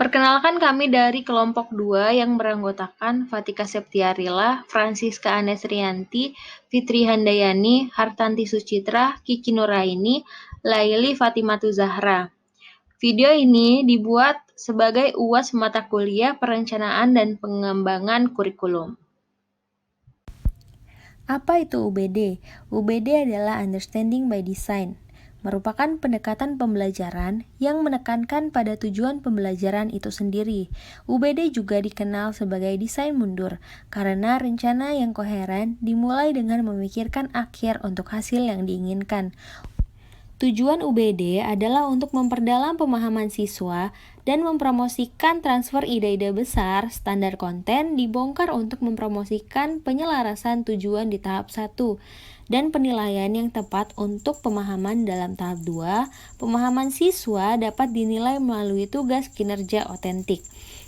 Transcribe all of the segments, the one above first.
Perkenalkan kami dari kelompok 2 yang beranggotakan Fatika Septiarila, Francisca Anesrianti, Fitri Handayani, Hartanti Sucitra, Kiki Nuraini, Laili Fatimatu Zahra. Video ini dibuat sebagai UAS mata kuliah Perencanaan dan Pengembangan Kurikulum. Apa itu UBD? UBD adalah Understanding by Design, merupakan pendekatan pembelajaran yang menekankan pada tujuan pembelajaran itu sendiri. UBD juga dikenal sebagai desain mundur, karena rencana yang koheren dimulai dengan memikirkan akhir untuk hasil yang diinginkan. Tujuan UBD adalah untuk memperdalam pemahaman siswa dan mempromosikan transfer ide-ide besar. Standar konten dibongkar untuk mempromosikan penyelarasan tujuan di tahap 1 dan penilaian yang tepat untuk pemahaman dalam tahap 2. Pemahaman siswa dapat dinilai melalui tugas kinerja otentik.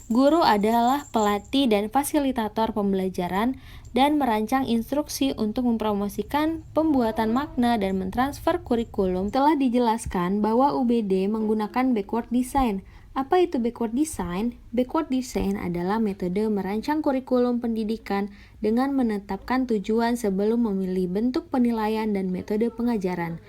Guru adalah pelatih dan fasilitator pembelajaran dan merancang instruksi untuk mempromosikan pembuatan makna dan mentransfer kurikulum. Telah dijelaskan bahwa UBD menggunakan backward design. Apa itu backward design? Backward design adalah metode merancang kurikulum pendidikan dengan menetapkan tujuan sebelum memilih bentuk penilaian dan metode pengajaran.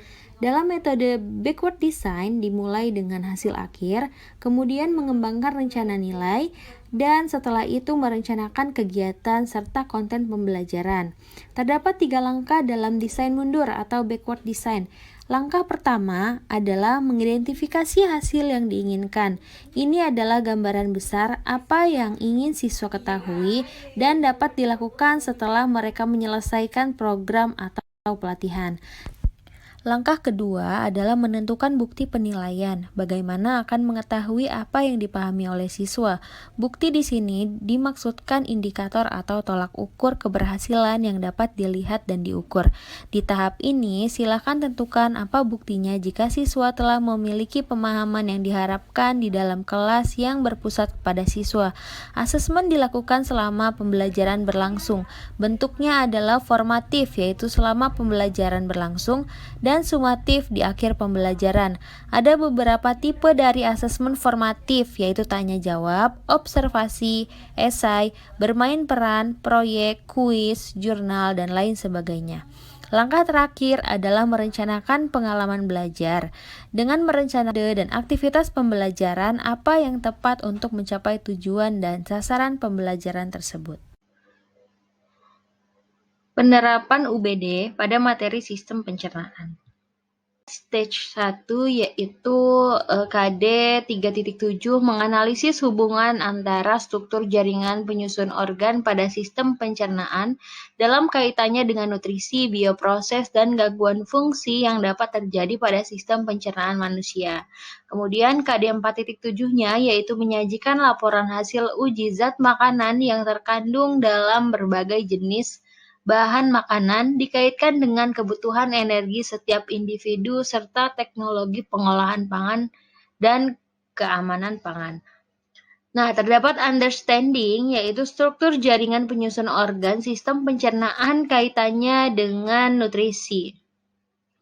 Dalam metode backward design dimulai dengan hasil akhir, kemudian mengembangkan rencana nilai, dan setelah itu merencanakan kegiatan serta konten pembelajaran. Terdapat 3 langkah dalam desain mundur atau backward design. Langkah pertama adalah mengidentifikasi hasil yang diinginkan. Ini adalah gambaran besar apa yang ingin siswa ketahui dan dapat dilakukan setelah mereka menyelesaikan program atau pelatihan. Langkah kedua adalah menentukan bukti penilaian. Bagaimana akan mengetahui apa yang dipahami oleh siswa? Bukti di sini dimaksudkan indikator atau tolak ukur keberhasilan yang dapat dilihat dan diukur. Di tahap ini, silakan tentukan apa buktinya jika siswa telah memiliki pemahaman yang diharapkan di dalam kelas yang berpusat pada siswa. Asesmen dilakukan selama pembelajaran berlangsung. Bentuknya adalah formatif, yaitu selama pembelajaran berlangsung, dan sumatif di akhir pembelajaran. Ada beberapa tipe dari asesmen formatif, yaitu tanya jawab, observasi, esai, bermain peran, proyek, kuis, jurnal, dan lain sebagainya. Langkah terakhir adalah merencanakan pengalaman belajar. Dengan merencanakan dan aktivitas pembelajaran apa yang tepat untuk mencapai tujuan dan sasaran pembelajaran tersebut. Penerapan UBD pada materi sistem pencernaan. Stage 1 yaitu KD 3.7 menganalisis hubungan antara struktur jaringan penyusun organ pada sistem pencernaan dalam kaitannya dengan nutrisi, bioproses, dan gangguan fungsi yang dapat terjadi pada sistem pencernaan manusia. Kemudian KD 4.7-nya yaitu menyajikan laporan hasil uji zat makanan yang terkandung dalam berbagai jenis bahan makanan dikaitkan dengan kebutuhan energi setiap individu serta teknologi pengolahan pangan dan keamanan pangan. Nah, terdapat understanding yaitu struktur jaringan penyusun organ sistem pencernaan kaitannya dengan nutrisi.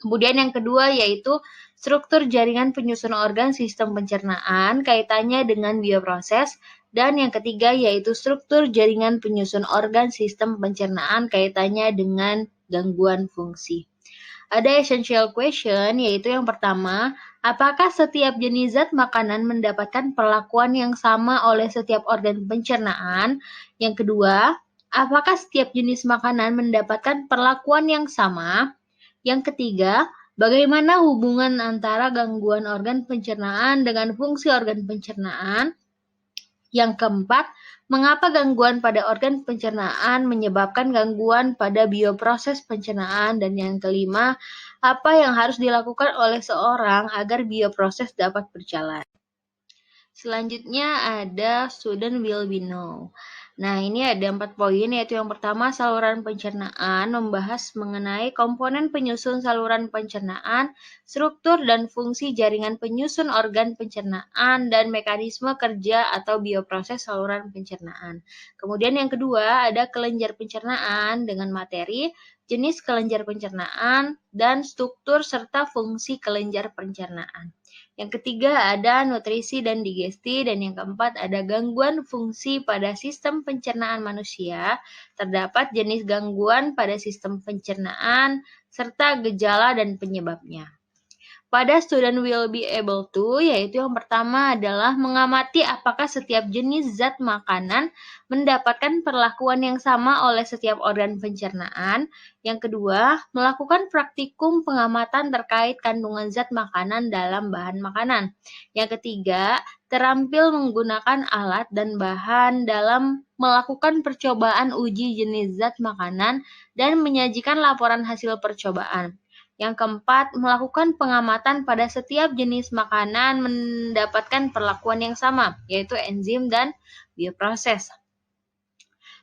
Kemudian yang kedua yaitu struktur jaringan penyusun organ sistem pencernaan kaitannya dengan bioproses. Dan yang ketiga yaitu struktur jaringan penyusun organ sistem pencernaan kaitannya dengan gangguan fungsi. Ada essential question yaitu yang pertama, apakah setiap jenis zat makanan mendapatkan perlakuan yang sama oleh setiap organ pencernaan? Yang kedua, apakah setiap jenis makanan mendapatkan perlakuan yang sama? Yang ketiga, bagaimana hubungan antara gangguan organ pencernaan dengan fungsi organ pencernaan? Yang keempat, mengapa gangguan pada organ pencernaan menyebabkan gangguan pada bioproses pencernaan? Dan yang kelima, apa yang harus dilakukan oleh seorang agar bioproses dapat berjalan? Selanjutnya ada student will be know. Nah, ini ada 4 poin, yaitu yang pertama saluran pencernaan, membahas mengenai komponen penyusun saluran pencernaan, struktur dan fungsi jaringan penyusun organ pencernaan, dan mekanisme kerja atau bioproses saluran pencernaan. Kemudian yang kedua ada kelenjar pencernaan dengan materi jenis kelenjar pencernaan, dan struktur serta fungsi kelenjar pencernaan. Yang ketiga ada nutrisi dan digesti, dan yang keempat ada gangguan fungsi pada sistem pencernaan manusia. Terdapat jenis gangguan pada sistem pencernaan, serta gejala dan penyebabnya. Pada student will be able to, yaitu yang pertama adalah mengamati apakah setiap jenis zat makanan mendapatkan perlakuan yang sama oleh setiap organ pencernaan. Yang kedua, melakukan praktikum pengamatan terkait kandungan zat makanan dalam bahan makanan. Yang ketiga, terampil menggunakan alat dan bahan dalam melakukan percobaan uji jenis zat makanan dan menyajikan laporan hasil percobaan. Yang keempat, melakukan pengamatan pada setiap jenis makanan mendapatkan perlakuan yang sama, yaitu enzim dan bioproses.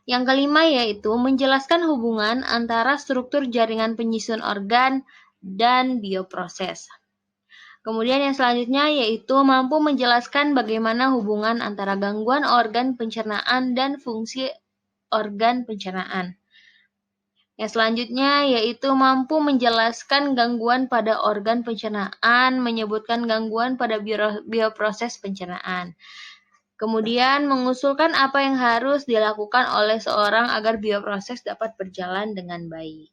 Yang kelima yaitu menjelaskan hubungan antara struktur jaringan penyusun organ dan bioproses. Kemudian yang selanjutnya yaitu mampu menjelaskan bagaimana hubungan antara gangguan organ pencernaan dan fungsi organ pencernaan. Yang selanjutnya yaitu mampu menjelaskan gangguan pada organ pencernaan, menyebutkan gangguan pada bioproses pencernaan. Kemudian mengusulkan apa yang harus dilakukan oleh seorang agar bioproses dapat berjalan dengan baik.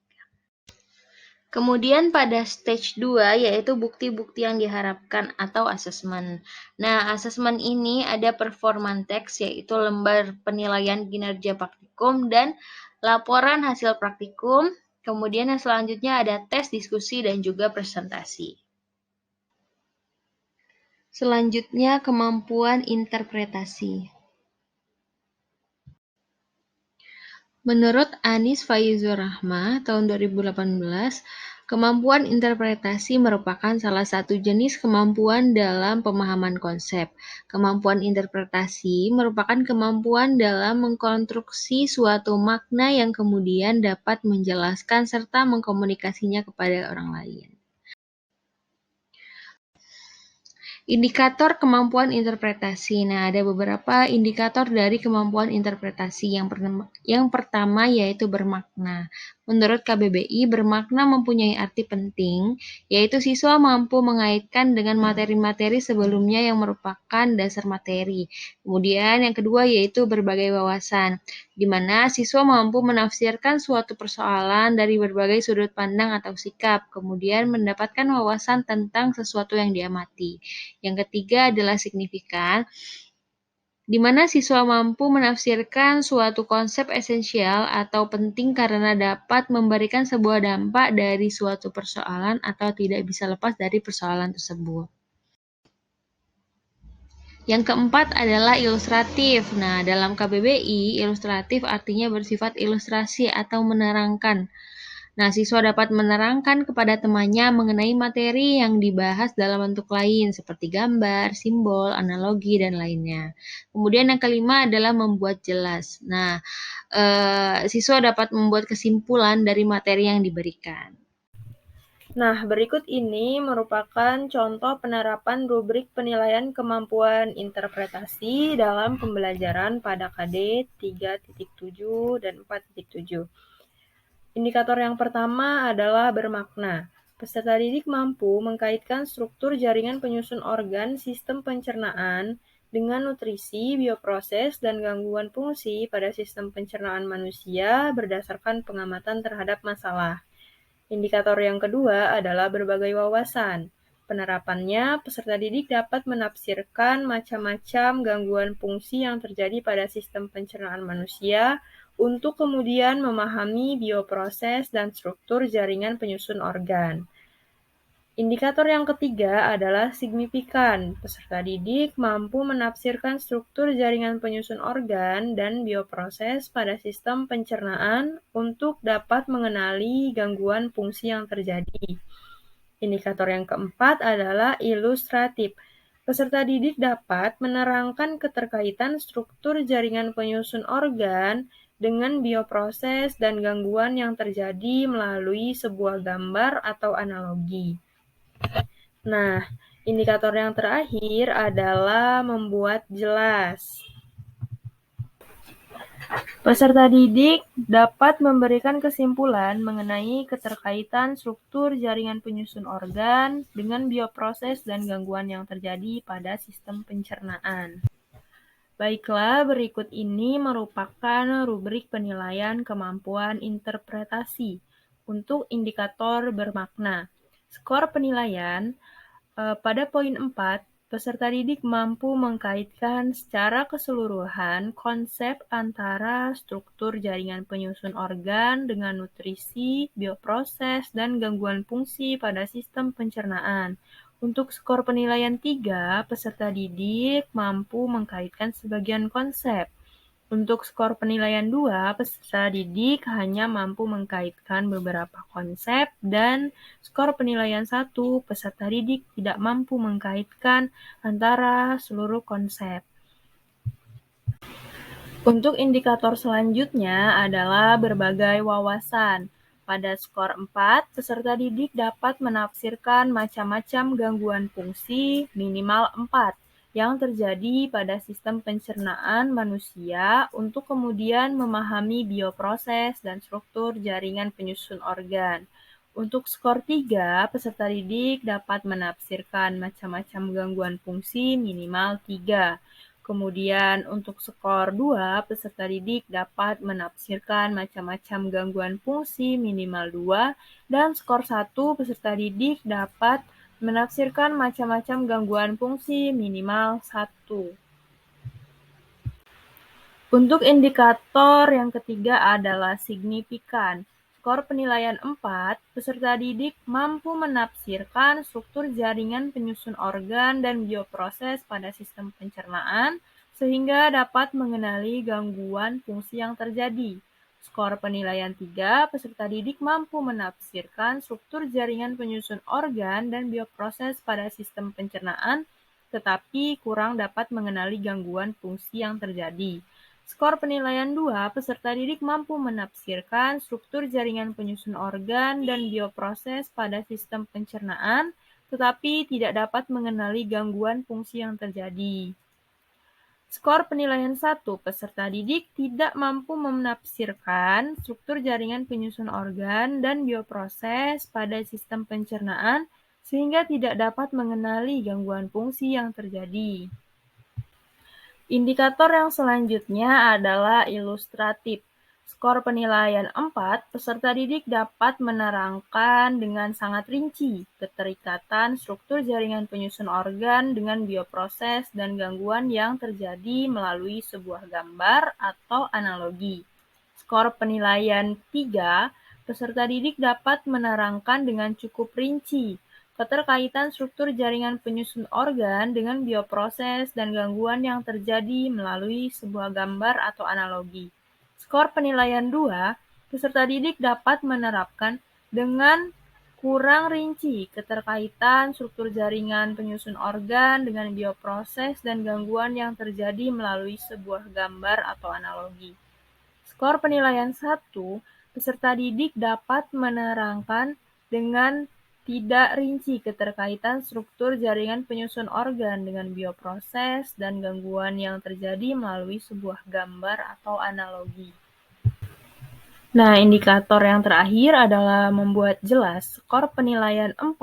Kemudian pada stage 2 yaitu bukti-bukti yang diharapkan atau asesmen. Nah, asesmen ini ada performance text yaitu lembar penilaian kinerja praktikum dan laporan hasil praktikum. Kemudian yang selanjutnya ada tes, diskusi, dan juga presentasi. Selanjutnya kemampuan interpretasi. Menurut Anis Faizur Rahma tahun 2018, kemampuan interpretasi merupakan salah satu jenis kemampuan dalam pemahaman konsep. Kemampuan interpretasi merupakan kemampuan dalam mengkonstruksi suatu makna yang kemudian dapat menjelaskan serta mengkomunikasinya kepada orang lain. Indikator kemampuan interpretasi. Nah, ada beberapa indikator dari kemampuan interpretasi. Yang pertama yaitu bermakna. Menurut KBBI, bermakna mempunyai arti penting, yaitu siswa mampu mengaitkan dengan materi-materi sebelumnya yang merupakan dasar materi. Kemudian yang kedua yaitu berbagai wawasan, di mana siswa mampu menafsirkan suatu persoalan dari berbagai sudut pandang atau sikap, kemudian mendapatkan wawasan tentang sesuatu yang diamati. Yang ketiga adalah signifikan, di mana siswa mampu menafsirkan suatu konsep esensial atau penting karena dapat memberikan sebuah dampak dari suatu persoalan atau tidak bisa lepas dari persoalan tersebut. Yang keempat adalah ilustratif. Nah, dalam KBBI, ilustratif artinya bersifat ilustrasi atau menerangkan. Nah, siswa dapat menerangkan kepada temannya mengenai materi yang dibahas dalam bentuk lain, seperti gambar, simbol, analogi, dan lainnya. Kemudian yang kelima adalah membuat jelas. Nah, siswa dapat membuat kesimpulan dari materi yang diberikan. Nah, berikut ini merupakan contoh penerapan rubrik penilaian kemampuan interpretasi dalam pembelajaran pada KD 3.7 dan 4.7. Indikator yang pertama adalah bermakna. Peserta didik mampu mengkaitkan struktur jaringan penyusun organ sistem pencernaan dengan nutrisi, bioproses, dan gangguan fungsi pada sistem pencernaan manusia berdasarkan pengamatan terhadap masalah. Indikator yang kedua adalah berbagai wawasan. Penerapannya, peserta didik dapat menafsirkan macam-macam gangguan fungsi yang terjadi pada sistem pencernaan manusia untuk kemudian memahami bioproses dan struktur jaringan penyusun organ. Indikator yang ketiga adalah signifikan. Peserta didik mampu menafsirkan struktur jaringan penyusun organ dan bioproses pada sistem pencernaan untuk dapat mengenali gangguan fungsi yang terjadi. Indikator yang keempat adalah ilustratif. Peserta didik dapat menerangkan keterkaitan struktur jaringan penyusun organ dengan bioproses dan gangguan yang terjadi melalui sebuah gambar atau analogi. Nah, indikator yang terakhir adalah membuat jelas. Peserta didik dapat memberikan kesimpulan mengenai keterkaitan struktur jaringan penyusun organ dengan bioproses dan gangguan yang terjadi pada sistem pencernaan. Baiklah, berikut ini merupakan rubrik penilaian kemampuan interpretasi untuk indikator bermakna. Skor penilaian pada poin 4, peserta didik mampu mengkaitkan secara keseluruhan konsep antara struktur jaringan penyusun organ dengan nutrisi, bioproses, dan gangguan fungsi pada sistem pencernaan. Untuk skor penilaian 3, peserta didik mampu mengkaitkan sebagian konsep. Untuk skor penilaian 2, peserta didik hanya mampu mengkaitkan beberapa konsep, dan skor penilaian 1, peserta didik tidak mampu mengkaitkan antara seluruh konsep. Untuk indikator selanjutnya adalah berbagai wawasan. Pada skor 4, peserta didik dapat menafsirkan macam-macam gangguan fungsi minimal 4 yang terjadi pada sistem pencernaan manusia untuk kemudian memahami bioproses dan struktur jaringan penyusun organ. Untuk skor 3, peserta didik dapat menafsirkan macam-macam gangguan fungsi minimal 3. Kemudian untuk skor 2, peserta didik dapat menafsirkan macam-macam gangguan fungsi minimal 2, dan skor 1, peserta didik dapat menafsirkan macam-macam gangguan fungsi minimal 1. Untuk indikator yang ketiga adalah signifikan. Skor penilaian 4, peserta didik mampu menafsirkan struktur jaringan penyusun organ dan bioproses pada sistem pencernaan, sehingga dapat mengenali gangguan fungsi yang terjadi. Skor penilaian 3, peserta didik mampu menafsirkan struktur jaringan penyusun organ dan bioproses pada sistem pencernaan, tetapi kurang dapat mengenali gangguan fungsi yang terjadi. Skor penilaian 2, peserta didik mampu menafsirkan struktur jaringan penyusun organ dan bioproses pada sistem pencernaan, tetapi tidak dapat mengenali gangguan fungsi yang terjadi. Skor penilaian 1, peserta didik tidak mampu menafsirkan struktur jaringan penyusun organ dan bioproses pada sistem pencernaan, sehingga tidak dapat mengenali gangguan fungsi yang terjadi. Indikator yang selanjutnya adalah ilustratif. Skor penilaian 4, peserta didik dapat menerangkan dengan sangat rinci keterikatan struktur jaringan penyusun organ dengan bioproses dan gangguan yang terjadi melalui sebuah gambar atau analogi. Skor penilaian 3, peserta didik dapat menerangkan dengan cukup rinci keterkaitan struktur jaringan penyusun organ dengan bioproses dan gangguan yang terjadi melalui sebuah gambar atau analogi. Skor penilaian 2, peserta didik dapat menerapkan dengan kurang rinci keterkaitan struktur jaringan penyusun organ dengan bioproses dan gangguan yang terjadi melalui sebuah gambar atau analogi. Skor penilaian 1, peserta didik dapat menerangkan dengan tidak rinci keterkaitan struktur jaringan penyusun organ dengan bioproses dan gangguan yang terjadi melalui sebuah gambar atau analogi. Nah, indikator yang terakhir adalah membuat jelas skor penilaian 4,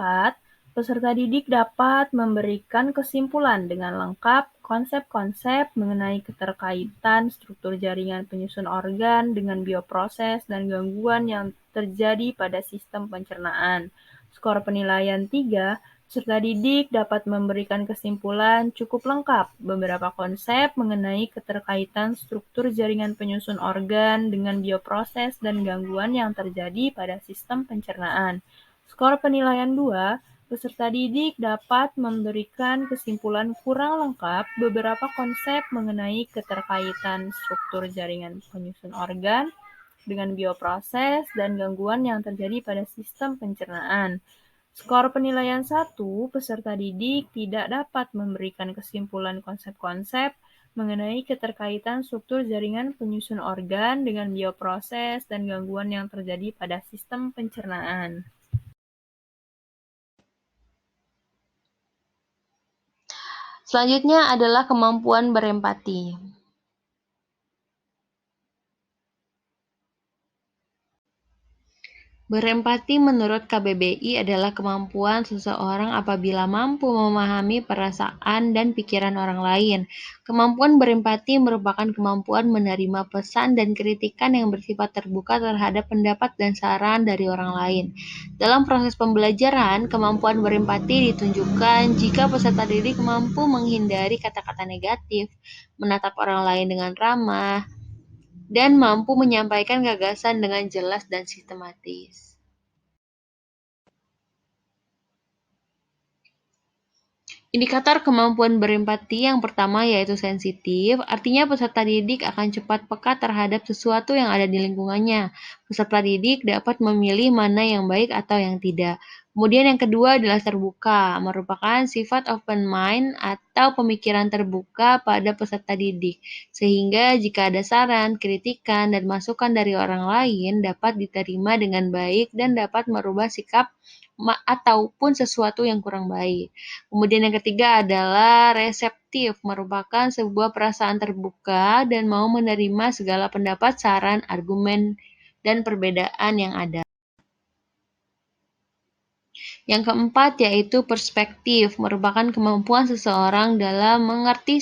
peserta didik dapat memberikan kesimpulan dengan lengkap konsep-konsep mengenai keterkaitan struktur jaringan penyusun organ dengan bioproses dan gangguan yang terjadi pada sistem pencernaan. Skor penilaian 3, peserta didik dapat memberikan kesimpulan cukup lengkap beberapa konsep mengenai keterkaitan struktur jaringan penyusun organ dengan bioproses dan gangguan yang terjadi pada sistem pencernaan. Skor penilaian 2, peserta didik dapat memberikan kesimpulan kurang lengkap beberapa konsep mengenai keterkaitan struktur jaringan penyusun organ dengan bioproses dan gangguan yang terjadi pada sistem pencernaan. Skor penilaian 1, peserta didik tidak dapat memberikan kesimpulan konsep-konsep mengenai keterkaitan struktur jaringan penyusun organ dengan bioproses dan gangguan yang terjadi pada sistem pencernaan. Selanjutnya adalah kemampuan berempati. Berempati menurut KBBI adalah kemampuan seseorang apabila mampu memahami perasaan dan pikiran orang lain. Kemampuan berempati merupakan kemampuan menerima pesan dan kritikan yang bersifat terbuka terhadap pendapat dan saran dari orang lain. Dalam proses pembelajaran, kemampuan berempati ditunjukkan jika peserta didik mampu menghindari kata-kata negatif, menatap orang lain dengan ramah, dan mampu menyampaikan gagasan dengan jelas dan sistematis. Indikator kemampuan berempati yang pertama yaitu sensitif, artinya peserta didik akan cepat peka terhadap sesuatu yang ada di lingkungannya. Peserta didik dapat memilih mana yang baik atau yang tidak. Kemudian yang kedua adalah terbuka, merupakan sifat open mind atau pemikiran terbuka pada peserta didik, sehingga jika ada saran, kritikan, dan masukan dari orang lain dapat diterima dengan baik dan dapat merubah sikap ataupun sesuatu yang kurang baik. Kemudian yang ketiga adalah reseptif, merupakan sebuah perasaan terbuka dan mau menerima segala pendapat, saran, argumen, dan perbedaan yang ada. Yang keempat yaitu perspektif, merupakan kemampuan seseorang dalam mengerti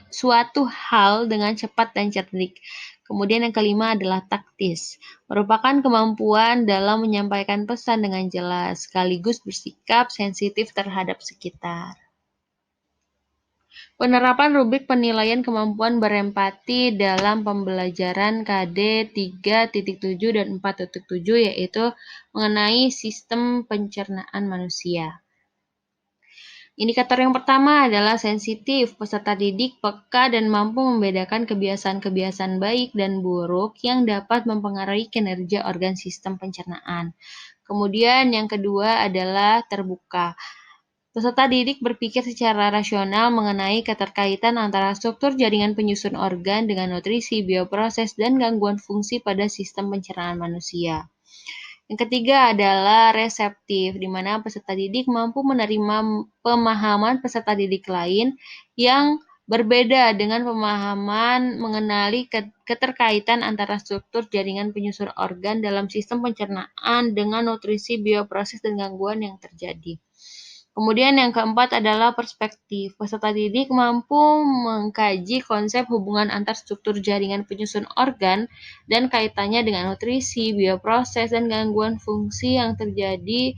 suatu hal dengan cepat dan cerdik. Kemudian yang kelima adalah taktis, merupakan kemampuan dalam menyampaikan pesan dengan jelas, sekaligus bersikap sensitif terhadap sekitar. Penerapan rubrik penilaian kemampuan berempati dalam pembelajaran KD 3.7 dan 4.7 yaitu mengenai sistem pencernaan manusia. Indikator yang pertama adalah sensitif. Peserta didik peka dan mampu membedakan kebiasaan-kebiasaan baik dan buruk yang dapat mempengaruhi kinerja organ sistem pencernaan. Kemudian yang kedua adalah terbuka. Peserta didik berpikir secara rasional mengenai keterkaitan antara struktur jaringan penyusun organ dengan nutrisi, bioproses, dan gangguan fungsi pada sistem pencernaan manusia. Yang ketiga adalah reseptif, di mana peserta didik mampu menerima pemahaman peserta didik lain yang berbeda dengan pemahaman mengenali keterkaitan antara struktur jaringan penyusun organ dalam sistem pencernaan dengan nutrisi, bioproses, dan gangguan yang terjadi. Kemudian yang keempat adalah perspektif. Peserta didik mampu mengkaji konsep hubungan antar struktur jaringan penyusun organ dan kaitannya dengan nutrisi, bioproses, dan gangguan fungsi yang terjadi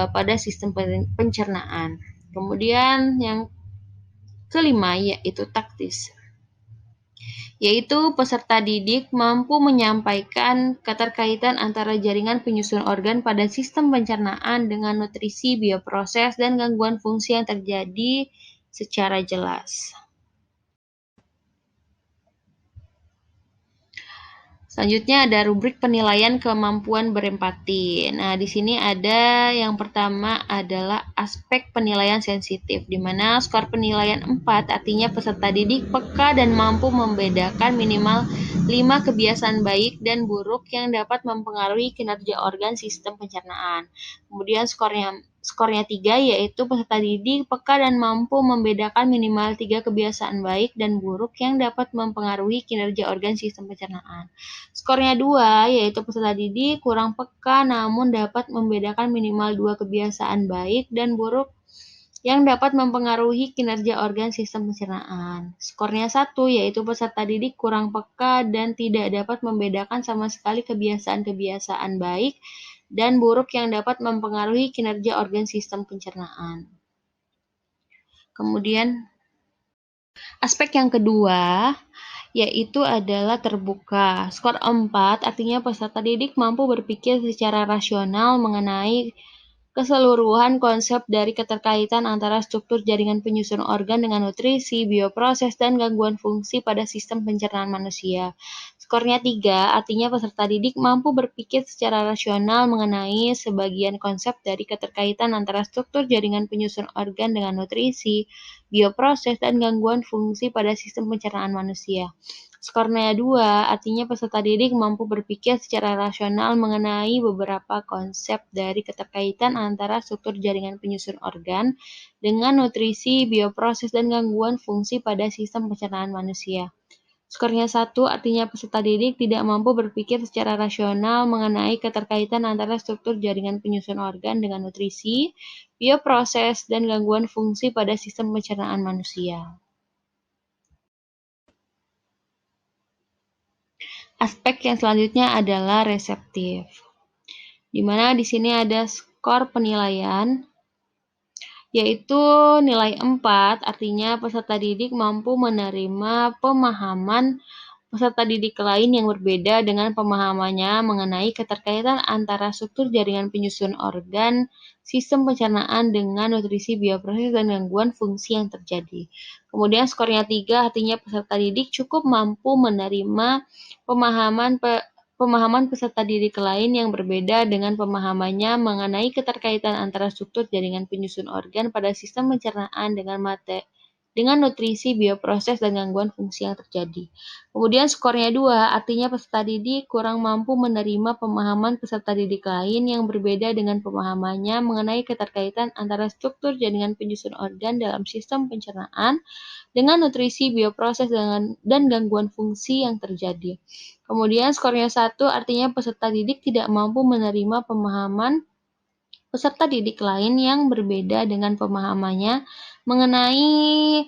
pada sistem pencernaan. Kemudian yang kelima yaitu taktis, yaitu peserta didik mampu menyampaikan keterkaitan antara jaringan penyusun organ pada sistem pencernaan dengan nutrisi, bioproses, dan gangguan fungsi yang terjadi secara jelas. Selanjutnya ada rubrik penilaian kemampuan berempati. Nah, di sini ada yang pertama adalah aspek penilaian sensitif, di mana skor penilaian 4 artinya peserta didik peka dan mampu membedakan minimal 5 kebiasaan baik dan buruk yang dapat mempengaruhi kinerja organ sistem pencernaan. Kemudian skornya 3 yaitu peserta didik peka dan mampu membedakan minimal 3 kebiasaan baik dan buruk yang dapat mempengaruhi kinerja organ sistem pencernaan. Skornya 2, yaitu peserta didik kurang peka namun dapat membedakan minimal 2 kebiasaan baik dan buruk yang dapat mempengaruhi kinerja organ sistem pencernaan. Skornya 1, yaitu peserta didik kurang peka dan tidak dapat membedakan sama sekali kebiasaan-kebiasaan baik dan buruk yang dapat mempengaruhi kinerja organ sistem pencernaan. Kemudian, aspek yang kedua yaitu adalah terbuka. Skor 4 artinya peserta didik mampu berpikir secara rasional mengenai keseluruhan konsep dari keterkaitan antara struktur jaringan penyusun organ dengan nutrisi, bioproses, dan gangguan fungsi pada sistem pencernaan manusia. Skornya 3, artinya peserta didik mampu berpikir secara rasional mengenai sebagian konsep dari keterkaitan antara struktur jaringan penyusun organ dengan nutrisi, bioproses, dan gangguan fungsi pada sistem pencernaan manusia. Skornya 2, artinya peserta didik mampu berpikir secara rasional mengenai beberapa konsep dari keterkaitan antara struktur jaringan penyusun organ dengan nutrisi, bioproses, dan gangguan fungsi pada sistem pencernaan manusia. Skornya 1 artinya peserta didik tidak mampu berpikir secara rasional mengenai keterkaitan antara struktur jaringan penyusun organ dengan nutrisi, bioproses, dan gangguan fungsi pada sistem pencernaan manusia. Aspek yang selanjutnya adalah reseptif, di mana di sini ada skor penilaian, yaitu nilai 4, artinya peserta didik mampu menerima pemahaman peserta didik lain yang berbeda dengan pemahamannya mengenai keterkaitan antara struktur jaringan penyusun organ, sistem pencernaan dengan nutrisi, bioproses, dan gangguan fungsi yang terjadi. Kemudian skornya 3, artinya peserta didik cukup mampu menerima pemahaman peserta didik lain yang berbeda dengan pemahamannya mengenai keterkaitan antara struktur jaringan penyusun organ pada sistem pencernaan dengan nutrisi, bioproses, dan gangguan fungsi yang terjadi. Kemudian skornya 2, artinya peserta didik kurang mampu menerima pemahaman peserta didik lain yang berbeda dengan pemahamannya mengenai keterkaitan antara struktur jaringan penyusun organ dalam sistem pencernaan dengan nutrisi, bioproses, dan gangguan fungsi yang terjadi. Kemudian skornya 1, artinya peserta didik tidak mampu menerima pemahaman peserta didik lain yang berbeda dengan pemahamannya mengenai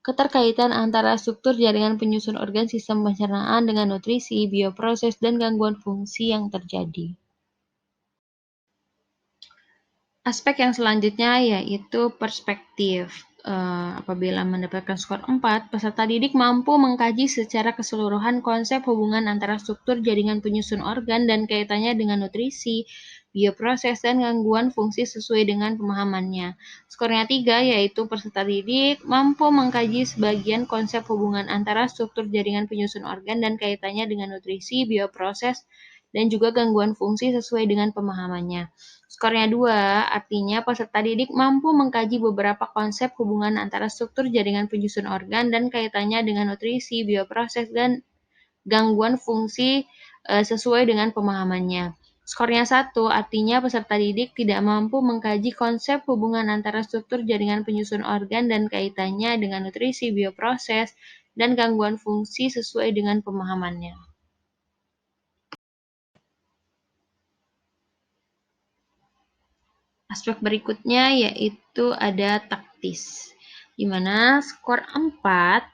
keterkaitan antara struktur jaringan penyusun organ, sistem pencernaan dengan nutrisi, bioproses, dan gangguan fungsi yang terjadi. Aspek yang selanjutnya yaitu perspektif. Apabila mendapatkan skor 4, peserta didik mampu mengkaji secara keseluruhan konsep hubungan antara struktur jaringan penyusun organ dan kaitannya dengan nutrisi, bioproses, dan gangguan fungsi sesuai dengan pemahamannya. Skornya 3, yaitu peserta didik mampu mengkaji sebagian konsep hubungan antara struktur jaringan penyusun organ dan kaitannya dengan nutrisi, bioproses, dan juga gangguan fungsi sesuai dengan pemahamannya. Skornya 2, artinya peserta didik mampu mengkaji beberapa konsep hubungan antara struktur jaringan penyusun organ dan kaitannya dengan nutrisi, bioproses, dan gangguan fungsi sesuai dengan pemahamannya. Skornya 1, artinya peserta didik tidak mampu mengkaji konsep hubungan antara struktur jaringan penyusun organ dan kaitannya dengan nutrisi, bioproses, dan gangguan fungsi sesuai dengan pemahamannya. Aspek berikutnya yaitu ada taktis, di mana skor 4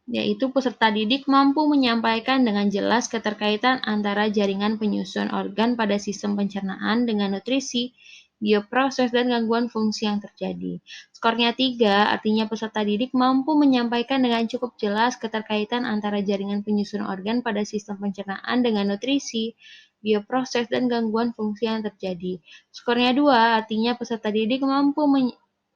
yaitu peserta didik mampu menyampaikan dengan jelas keterkaitan antara jaringan penyusun organ pada sistem pencernaan dengan nutrisi, bioproses, dan gangguan fungsi yang terjadi. Skornya 3, artinya peserta didik mampu menyampaikan dengan cukup jelas keterkaitan antara jaringan penyusun organ pada sistem pencernaan dengan nutrisi, bioproses, dan gangguan fungsi yang terjadi. Skornya 2, artinya peserta didik mampu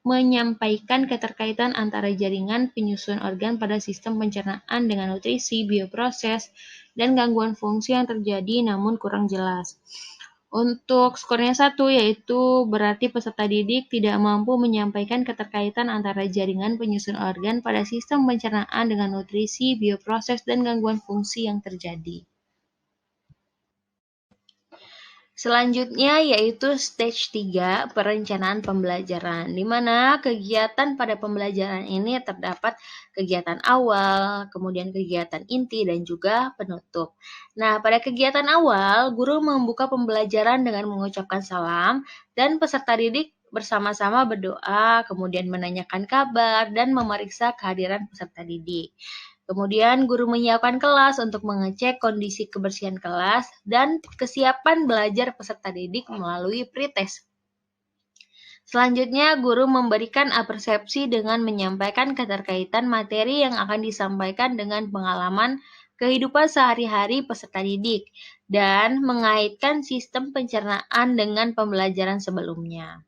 menyampaikan keterkaitan antara jaringan penyusun organ pada sistem pencernaan dengan nutrisi, bioproses, dan gangguan fungsi yang terjadi namun kurang jelas. Untuk skornya 1, yaitu berarti peserta didik tidak mampu menyampaikan keterkaitan antara jaringan penyusun organ pada sistem pencernaan dengan nutrisi, bioproses, dan gangguan fungsi yang terjadi. Selanjutnya yaitu stage 3, perencanaan pembelajaran, di mana kegiatan pada pembelajaran ini terdapat kegiatan awal, kemudian kegiatan inti, dan juga penutup. Nah, pada kegiatan awal, guru membuka pembelajaran dengan mengucapkan salam, dan peserta didik bersama-sama berdoa, kemudian menanyakan kabar, dan memeriksa kehadiran peserta didik. Kemudian guru menyiapkan kelas untuk mengecek kondisi kebersihan kelas dan kesiapan belajar peserta didik melalui pretest. Selanjutnya, guru memberikan persepsi dengan menyampaikan keterkaitan materi yang akan disampaikan dengan pengalaman kehidupan sehari-hari peserta didik dan mengaitkan sistem pencernaan dengan pembelajaran sebelumnya.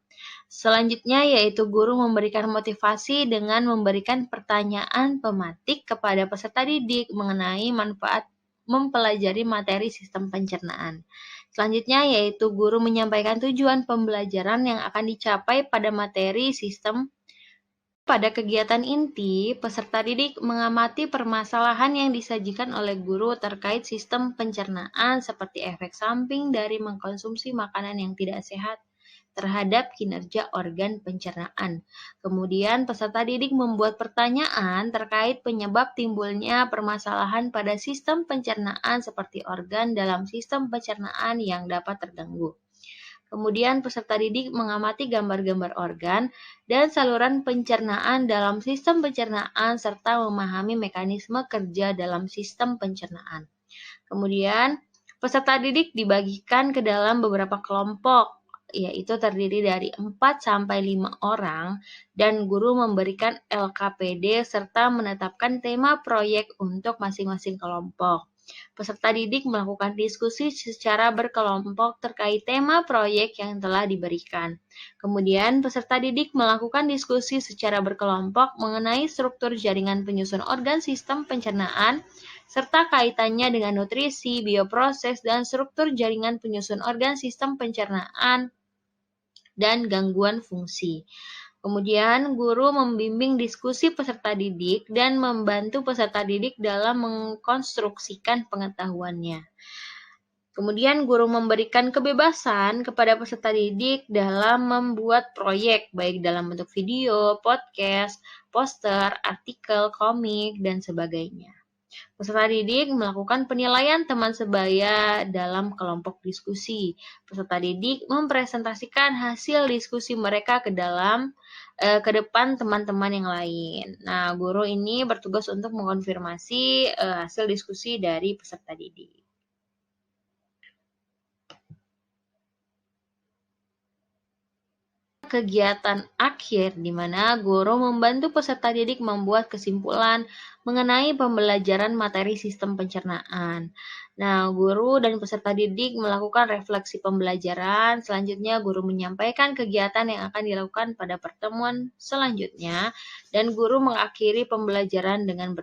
Selanjutnya yaitu guru memberikan motivasi dengan memberikan pertanyaan pematik kepada peserta didik mengenai manfaat mempelajari materi sistem pencernaan. Selanjutnya yaitu guru menyampaikan tujuan pembelajaran yang akan dicapai pada materi sistem. Pada kegiatan inti, peserta didik mengamati permasalahan yang disajikan oleh guru terkait sistem pencernaan seperti efek samping dari mengkonsumsi makanan yang tidak sehat, terhadap kinerja organ pencernaan. Kemudian peserta didik membuat pertanyaan terkait penyebab timbulnya permasalahan pada sistem pencernaan seperti organ dalam sistem pencernaan yang dapat terganggu. Kemudian peserta didik mengamati gambar-gambar organ dan saluran pencernaan dalam sistem pencernaan serta memahami mekanisme kerja dalam sistem pencernaan. Kemudian peserta didik dibagikan ke dalam beberapa kelompok, yaitu terdiri dari 4-5 orang, dan guru memberikan LKPD serta menetapkan tema proyek untuk masing-masing kelompok. Peserta didik melakukan diskusi secara berkelompok terkait tema proyek yang telah diberikan. Kemudian, peserta didik melakukan diskusi secara berkelompok mengenai struktur jaringan penyusun organ sistem pencernaan, serta kaitannya dengan nutrisi, bioproses, dan struktur jaringan penyusun organ sistem pencernaan dan gangguan fungsi. Kemudian, guru membimbing diskusi peserta didik dan membantu peserta didik dalam mengkonstruksikan pengetahuannya. Kemudian, guru memberikan kebebasan kepada peserta didik dalam membuat proyek, baik dalam bentuk video, podcast, poster, artikel, komik, dan sebagainya. Peserta didik melakukan penilaian teman sebaya dalam kelompok diskusi. Peserta didik mempresentasikan hasil diskusi mereka ke depan teman-teman yang lain. Nah, guru ini bertugas untuk mengonfirmasi hasil diskusi dari peserta didik. Kegiatan akhir di mana guru membantu peserta didik membuat kesimpulan mengenai pembelajaran materi sistem pencernaan. Nah, guru dan peserta didik melakukan refleksi pembelajaran. Selanjutnya, guru menyampaikan kegiatan yang akan dilakukan pada pertemuan selanjutnya, dan guru mengakhiri pembelajaran dengan